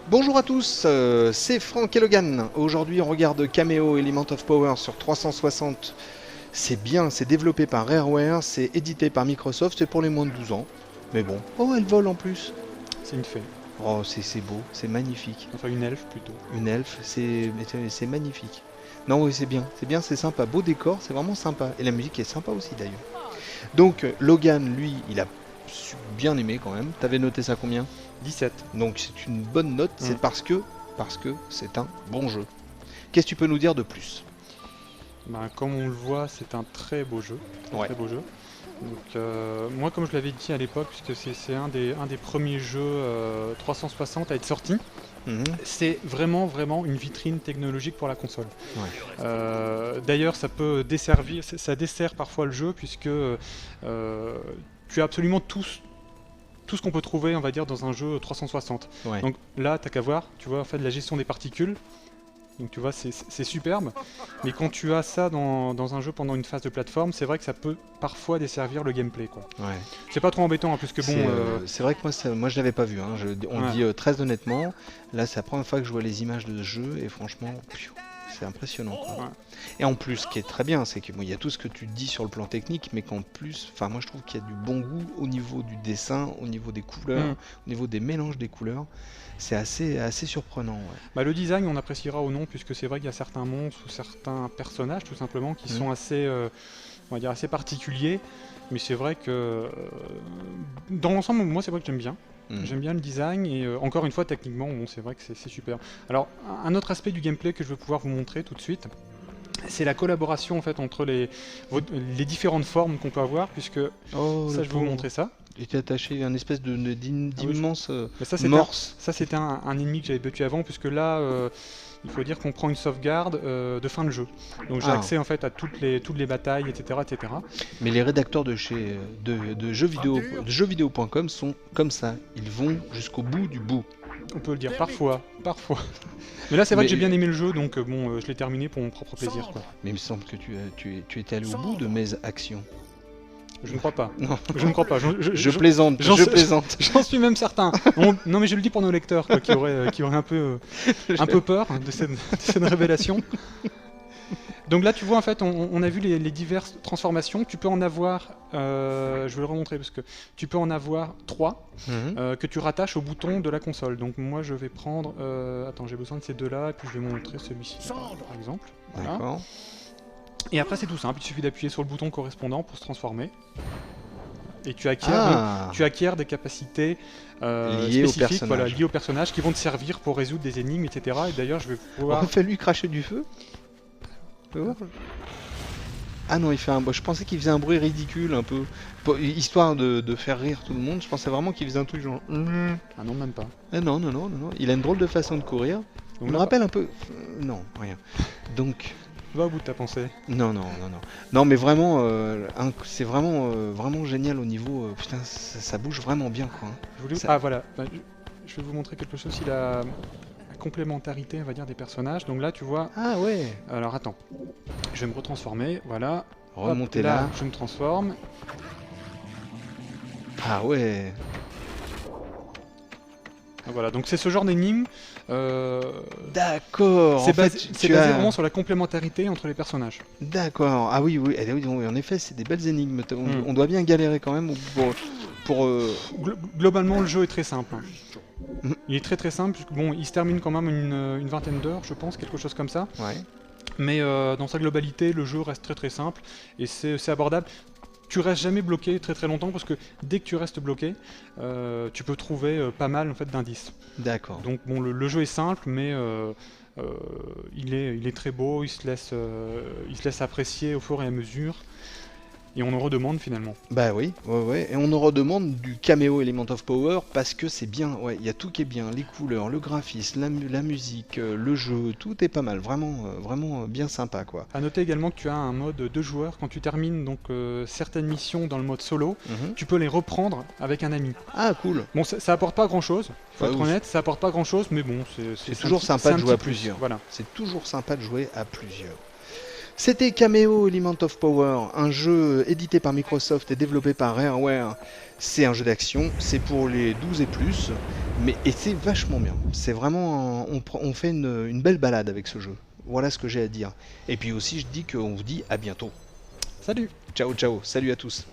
Bonjour à tous, c'est Franck et Logan. Aujourd'hui on regarde Kameo Element of Power sur 360. C'est bien, c'est développé par Rareware, c'est édité par Microsoft, c'est pour les moins de 12 ans. Mais bon, oh elle vole en plus. C'est une fée. Oh c'est beau, c'est magnifique. Enfin une elfe plutôt. Une elfe, c'est magnifique. Non oui c'est bien, c'est sympa, beau décor, c'est vraiment sympa. Et la musique est sympa aussi d'ailleurs. Donc Logan lui, il a bien aimé quand même. T'avais noté ça combien ? 17. Donc c'est une bonne note, c'est parce que c'est un bon jeu. Qu'est-ce que tu peux nous dire de plus ? Ben, comme on le voit, c'est un très beau jeu. Très beau jeu. Donc, moi, comme je l'avais dit à l'époque, puisque c'est un des premiers jeux 360 à être sorti, c'est vraiment une vitrine technologique pour la console. D'ailleurs, ça peut desservir, ça dessert parfois le jeu, puisque tu as absolument tout ce qu'on peut trouver, on va dire, dans un jeu 360. Donc là, t'as qu'à voir, tu vois, en fait, la gestion des particules. Donc tu vois, c'est superbe. Mais quand tu as ça dans un jeu pendant une phase de plateforme, c'est vrai que ça peut parfois desservir le gameplay, quoi. C'est pas trop embêtant, hein, puisque bon... C'est vrai que moi je l'avais pas vu, hein. On le dit très honnêtement. Là, c'est la première fois que je vois les images de ce jeu, et franchement... C'est impressionnant, quoi. Et en plus, ce qui est très bien, c'est qu'il y a tout ce que tu dis sur le plan technique, mais qu'en plus, moi je trouve qu'il y a du bon goût au niveau du dessin, au niveau des couleurs, au niveau des mélanges des couleurs. C'est assez surprenant. Le design, on appréciera ou non, puisque c'est vrai qu'il y a certains monstres ou certains personnages, tout simplement, qui sont assez, on va dire, assez particuliers. Mais c'est vrai que, dans l'ensemble, moi c'est vrai que j'aime bien. J'aime bien le design et encore une fois techniquement bon, c'est vrai que c'est super. Alors un autre aspect du gameplay que je vais pouvoir vous montrer tout de suite, c'est la collaboration en fait entre les différentes formes qu'on peut avoir, puisque je vais vous montrer ça. Il était attaché à une espèce d'immense morse. Ça c'était un ennemi que j'avais battu avant, puisque là il faut dire qu'on prend une sauvegarde de fin de jeu. Donc j'ai accès en fait à toutes les batailles, etc., etc. Mais les rédacteurs de jeuxvideo.com sont comme ça. Ils vont jusqu'au bout du bout. On peut le dire, parfois. Mais là c'est vrai que j'ai bien aimé le jeu, donc bon, je l'ai terminé pour mon propre plaisir, quoi. Mais il me semble que tu étais allé au bout de mes actions. Je ne crois pas. Non. Je ne crois pas. Je plaisante. J'en suis même certain. Non, mais je le dis pour nos lecteurs, quoi, qui auraient un peu peur de cette révélation. Donc là, tu vois, en fait, on a vu les diverses transformations. Tu peux en avoir, je vais le remontrer parce que tu peux en avoir 3 que tu rattaches au bouton de la console. Donc moi, je vais prendre, attends, j'ai besoin de ces deux-là, et puis je vais montrer celui-ci, par exemple. Voilà. D'accord. Et après c'est tout simple, il suffit d'appuyer sur le bouton correspondant pour se transformer. Et tu acquiers des capacités spécifiques liées au personnage qui vont te servir pour résoudre des énigmes, etc. Et d'ailleurs je vais pouvoir... On fait lui cracher du feu. Ah non, il fait je pensais qu'il faisait un bruit ridicule un peu, histoire de faire rire tout le monde. Je pensais vraiment qu'il faisait un truc genre... Ah non, même pas. Non, il a une drôle de façon de courir. On me rappelle un peu... Non, rien. Donc... Va au bout de ta pensée. Non. Non, mais vraiment, c'est vraiment génial au niveau... putain, ça bouge vraiment bien, quoi. Ah, voilà. Je vais vous montrer quelque chose. Il a la complémentarité, on va dire, des personnages. Donc là, tu vois... Ah ouais. Alors, attends. Je vais me retransformer, voilà. Remonter là. Je me transforme. Ah ouais. Voilà, donc c'est ce genre d'énigme. D'accord. C'est basé vraiment sur la complémentarité entre les personnages. D'accord. Ah oui, en effet, c'est des belles énigmes. On doit bien galérer quand même pour... Globalement, le jeu est très simple. Il est très simple, puisque bon, il se termine quand même une vingtaine d'heures, je pense, quelque chose comme ça. Ouais. Mais dans sa globalité, le jeu reste très simple et c'est abordable. Tu restes jamais bloqué très longtemps, parce que dès que tu restes bloqué, tu peux trouver pas mal en fait d'indices. D'accord. Donc bon, le jeu est simple, mais il est très beau, il se laisse apprécier au fur et à mesure. Et on en redemande finalement. Bah oui, ouais. Et on en redemande du Kameo Element of Power parce que c'est bien, il y a tout qui est bien, les couleurs, le graphisme, la musique, le jeu, tout est pas mal, vraiment bien sympa, quoi. À noter également que tu as un mode 2 joueurs, quand tu termines donc certaines missions dans le mode solo, tu peux les reprendre avec un ami. Ah cool. Bon, ça apporte pas grand chose, faut être honnête, ça apporte pas grand chose, mais bon, c'est toujours sympa de jouer à plusieurs. Voilà. C'est toujours sympa de jouer à plusieurs. C'était Cameo Element of Power, un jeu édité par Microsoft et développé par Rareware. C'est un jeu d'action, c'est pour les 12 et plus, et c'est vachement bien. C'est vraiment, on fait une belle balade avec ce jeu. Voilà ce que j'ai à dire. Et puis aussi, je dis qu'on vous dit à bientôt. Salut! Ciao, ciao, salut à tous.